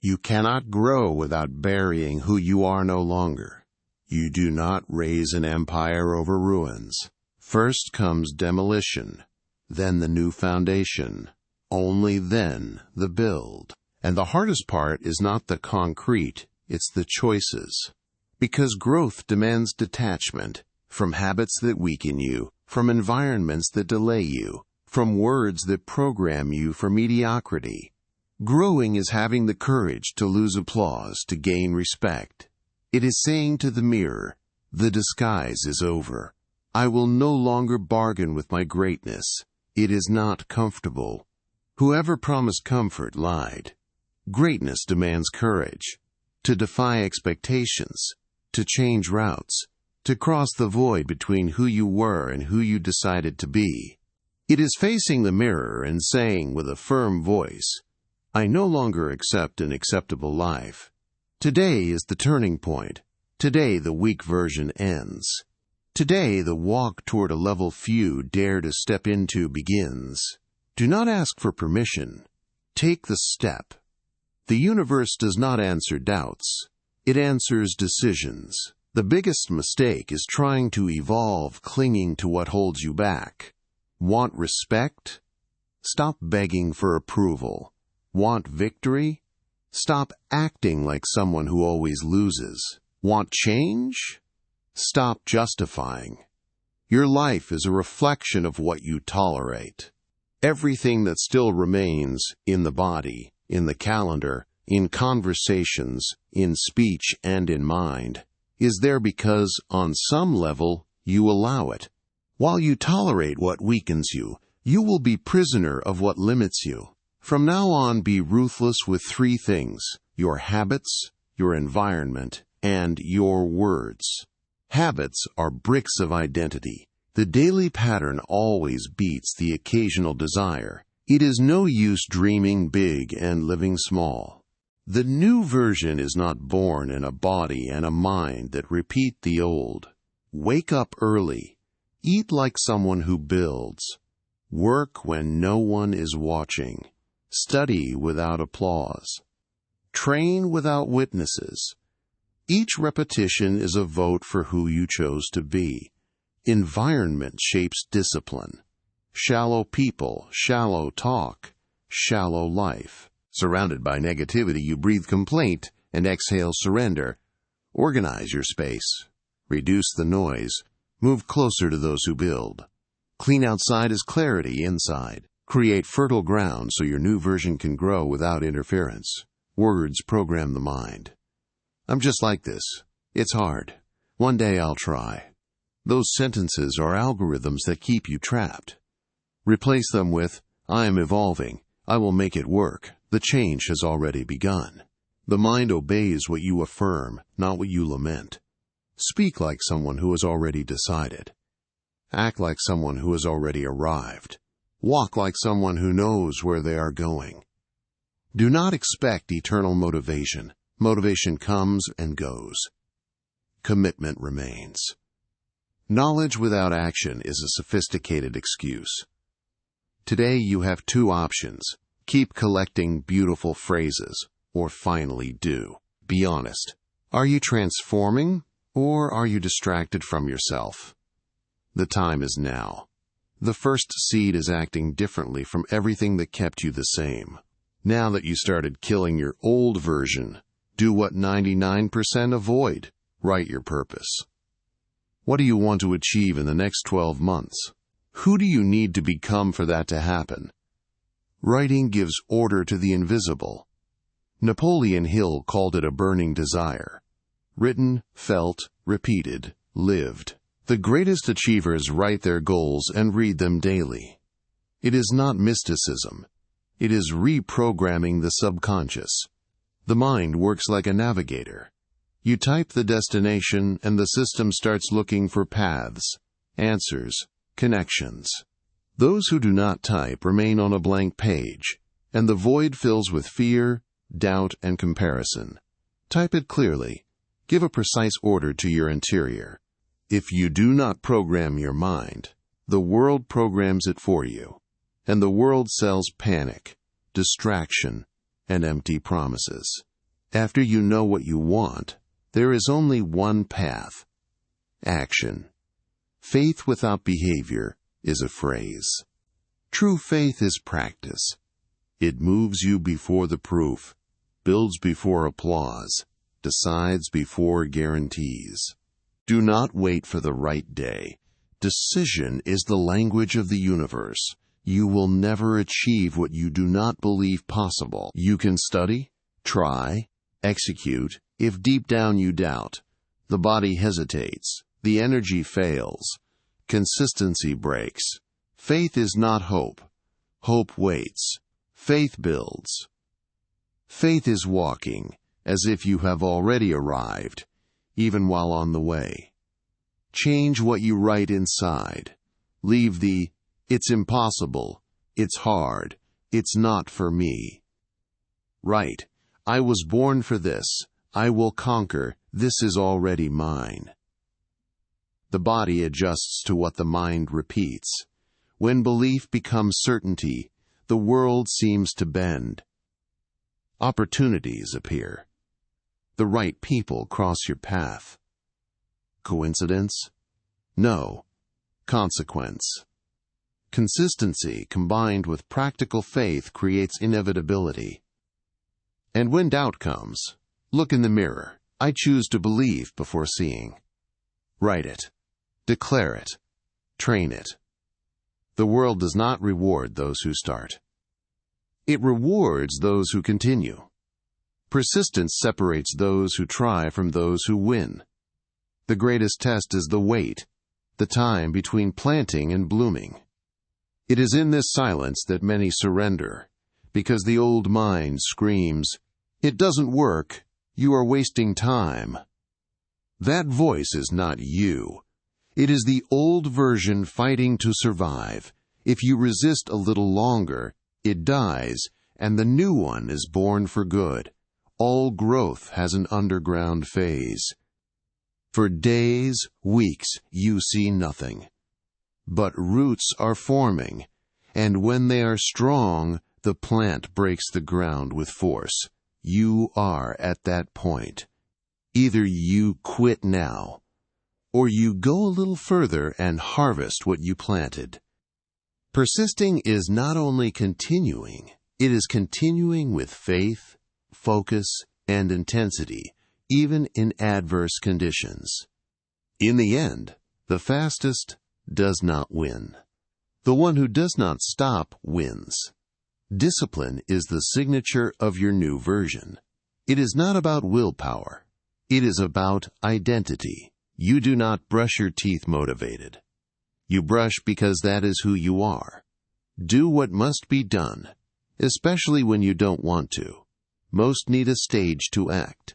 You cannot grow without burying who you are no longer. You do not raise an empire over ruins. First comes demolition, then the new foundation, only then the build. And the hardest part is not the concrete, it's the choices. Because growth demands detachment from habits that weaken you, from environments that delay you, from words that program you for mediocrity. Growing is having the courage to lose applause to gain respect. It is saying to the mirror, the disguise is over. I will no longer bargain with my greatness. It is not comfortable. Whoever promised comfort lied. Greatness demands courage. To defy expectations, to change routes, to cross the void between who you were and who you decided to be. It is facing the mirror and saying with a firm voice, I no longer accept an acceptable life. Today is the turning point. Today the weak version ends. Today the walk toward a level few dare to step into begins. Do not ask for permission. Take the step. The universe does not answer doubts. It answers decisions. The biggest mistake is trying to evolve, clinging to what holds you back. Want respect? Stop begging for approval. Want victory? Stop acting like someone who always loses. Want change? Stop justifying. Your life is a reflection of what you tolerate. Everything that still remains in the body, in the calendar, in conversations, in speech, and in mind, is there because, on some level, you allow it. While you tolerate what weakens you, you will be prisoner of what limits you. From now on, be ruthless with three things: your habits, your environment, and your words. Habits are bricks of identity. The daily pattern always beats the occasional desire. It is no use dreaming big and living small. The new version is not born in a body and a mind that repeat the old. Wake up early. Eat like someone who builds. Work when no one is watching. Study without applause. Train without witnesses. Each repetition is a vote for who you chose to be. Environment shapes discipline. Shallow people, shallow talk, shallow life. Surrounded by negativity, you breathe complaint and exhale surrender. Organize your space. Reduce the noise. Move closer to those who build. Clean outside is clarity inside. Create fertile ground so your new version can grow without interference. Words program the mind. I'm just like this. It's hard. One day I'll try. Those sentences are algorithms that keep you trapped. Replace them with, I am evolving. I will make it work. The change has already begun. The mind obeys what you affirm, not what you lament. Speak like someone who has already decided. Act like someone who has already arrived. Walk like someone who knows where they are going. Do not expect eternal motivation. Motivation comes and goes. Commitment remains. Knowledge without action is a sophisticated excuse. Today you have two options. Keep collecting beautiful phrases, or finally do. Be honest. Are you transforming, or are you distracted from yourself? The time is now. The first seed is acting differently from everything that kept you the same. Now that you started killing your old version, do what 99% avoid. Write your purpose. What do you want to achieve in the next 12 months? Who do you need to become for that to happen? Writing gives order to the invisible. Napoleon Hill called it a burning desire. Written, felt, repeated, lived. The greatest achievers write their goals and read them daily. It is not mysticism. It is reprogramming the subconscious. The mind works like a navigator. You type the destination and the system starts looking for paths, answers, connections. Those who do not type remain on a blank page, and the void fills with fear, doubt, and comparison. Type it clearly. Give a precise order to your interior. If you do not program your mind, the world programs it for you, and the world sells panic, distraction, and empty promises. After you know what you want, there is only one path: action. Faith without behavior is a phrase. True faith is practice. It moves you before the proof, builds before applause, decides before guarantees. Do not wait for the right day. Decision is the language of the universe. You will never achieve what you do not believe possible. You can study, try, execute, if deep down you doubt. The body hesitates. The energy fails. Consistency breaks. Faith is not hope. Hope waits. Faith builds. Faith is walking, as if you have already arrived, even while on the way. Change what you write inside. Leave the "it's impossible," "it's hard," "it's not for me." Write, "I was born for this. I will conquer. This is already mine." The body adjusts to what the mind repeats. When belief becomes certainty, the world seems to bend. Opportunities appear. The right people cross your path. Coincidence? No. Consequence. Consistency combined with practical faith creates inevitability. And when doubt comes, look in the mirror. I choose to believe before seeing. Write it. Declare it. Train it. The world does not reward those who start. It rewards those who continue. Persistence separates those who try from those who win. The greatest test is the wait, the time between planting and blooming. It is in this silence that many surrender, because the old mind screams, "It doesn't work. You are wasting time." That voice is not you. It is the old version fighting to survive. If you resist a little longer, it dies, and the new one is born for good. All growth has an underground phase. For days, weeks, you see nothing. But roots are forming, and when they are strong, the plant breaks the ground with force. You are at that point. Either you quit now, or you go a little further and harvest what you planted. Persisting is not only continuing, it is continuing with faith, focus, and intensity, even in adverse conditions. In the end, the fastest does not win. The one who does not stop wins. Discipline is the signature of your new version. It is not about willpower. It is about identity. You do not brush your teeth motivated. You brush because that is who you are. Do what must be done, especially when you don't want to. Most need a stage to act.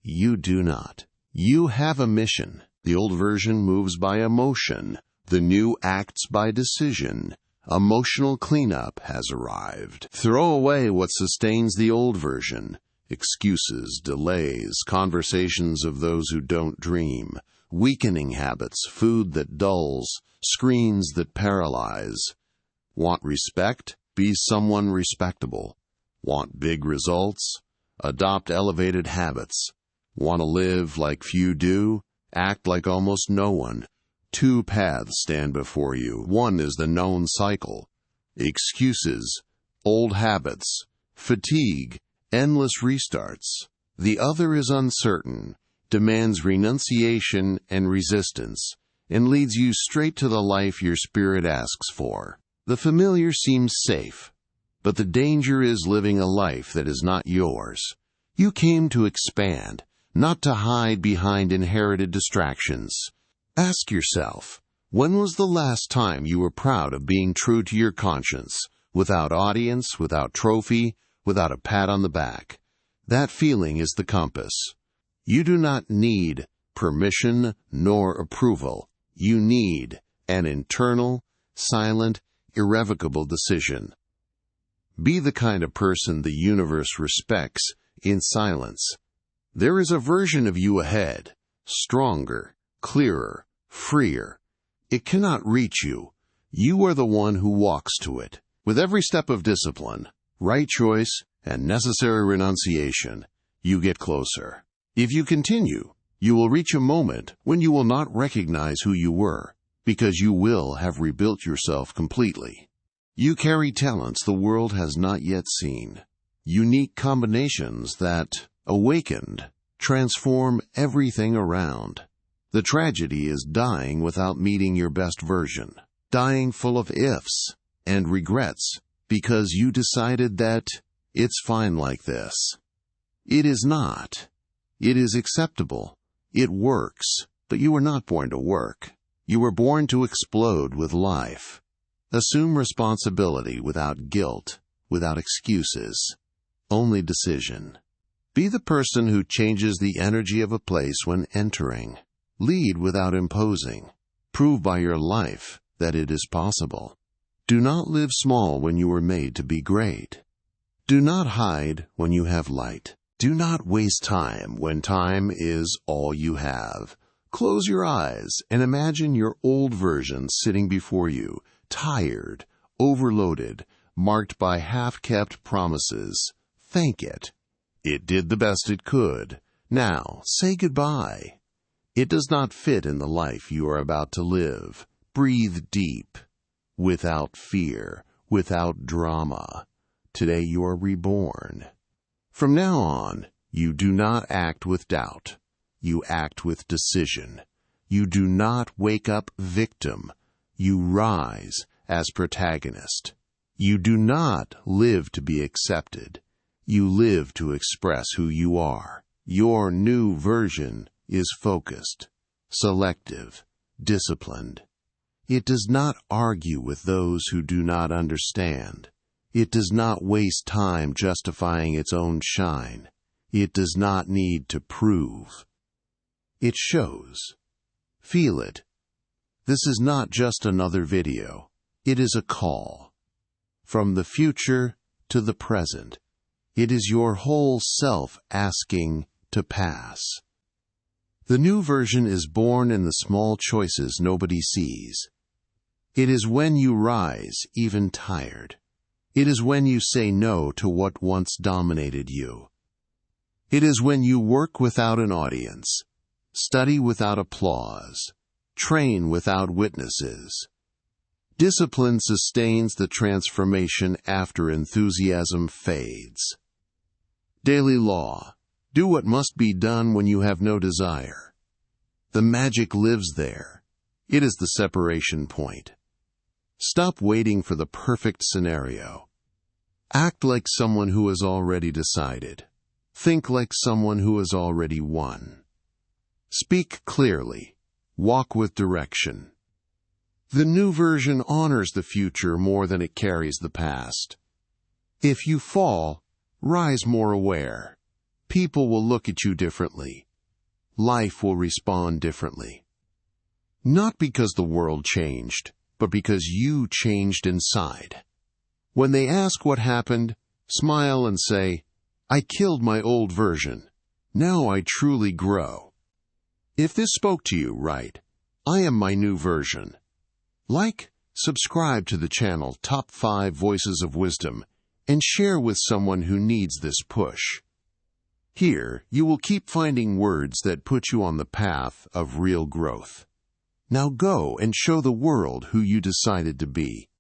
You do not. You have a mission. The old version moves by emotion. The new acts by decision. Emotional cleanup has arrived. Throw away what sustains the old version. Excuses, delays, conversations of those who don't dream, weakening habits, food that dulls, screens that paralyze. Want respect? Be someone respectable. Want big results? Adopt elevated habits. Want to live like few do? Act like almost no one. Two paths stand before you. One is the known cycle. Excuses, old habits, fatigue, endless restarts. The other is uncertain, demands renunciation and resistance, and leads you straight to the life your spirit asks for. The familiar seems safe, but the danger is living a life that is not yours. You came to expand, not to hide behind inherited distractions. Ask yourself, when was the last time you were proud of being true to your conscience, without audience, without trophy, without a pat on the back? That feeling is the compass. You do not need permission nor approval. You need an internal, silent, irrevocable decision. Be the kind of person the universe respects in silence. There is a version of you ahead, stronger, clearer, freer. It cannot reach you. You are the one who walks to it. With every step of discipline, right choice, and necessary renunciation, you get closer. If you continue, you will reach a moment when you will not recognize who you were, because you will have rebuilt yourself completely. You carry talents the world has not yet seen, unique combinations that, awakened, transform everything around. The tragedy is dying without meeting your best version, dying full of ifs and regrets because you decided that it's fine like this. It is not. It is acceptable. It works, but you were not born to work. You were born to explode with life. Assume responsibility without guilt, without excuses. Only decision. Be the person who changes the energy of a place when entering. Lead without imposing. Prove by your life that it is possible. Do not live small when you were made to be great. Do not hide when you have light. Do not waste time when time is all you have. Close your eyes and imagine your old version sitting before you, tired, overloaded, marked by half-kept promises. Thank it. It did the best it could. Now, say goodbye. It does not fit in the life you are about to live. Breathe deep. Without fear, without drama. Today you are reborn. From now on, you do not act with doubt. You act with decision. You do not wake up victim. You rise as protagonist. You do not live to be accepted. You live to express who you are. Your new version is focused, selective, disciplined. It does not argue with those who do not understand. It does not waste time justifying its own shine. It does not need to prove. It shows. Feel it. This is not just another video. It is a call. From the future to the present. It is your whole self asking to pass. The new version is born in the small choices nobody sees. It is when you rise, even tired. It is when you say no to what once dominated you. It is when you work without an audience, study without applause, train without witnesses. Discipline sustains the transformation after enthusiasm fades. Daily law. Do what must be done when you have no desire. The magic lives there. It is the separation point. Stop waiting for the perfect scenario. Act like someone who has already decided. Think like someone who has already won. Speak clearly. Walk with direction. The new version honors the future more than it carries the past. If you fall, rise more aware. People will look at you differently. Life will respond differently. Not because the world changed, but because you changed inside. When they ask what happened, smile and say, I killed my old version. Now I truly grow. If this spoke to you, write, I am my new version. Like, subscribe to the channel Top 5 Voices of Wisdom and share with someone who needs this push. Here, you will keep finding words that put you on the path of real growth. Now go and show the world who you decided to be.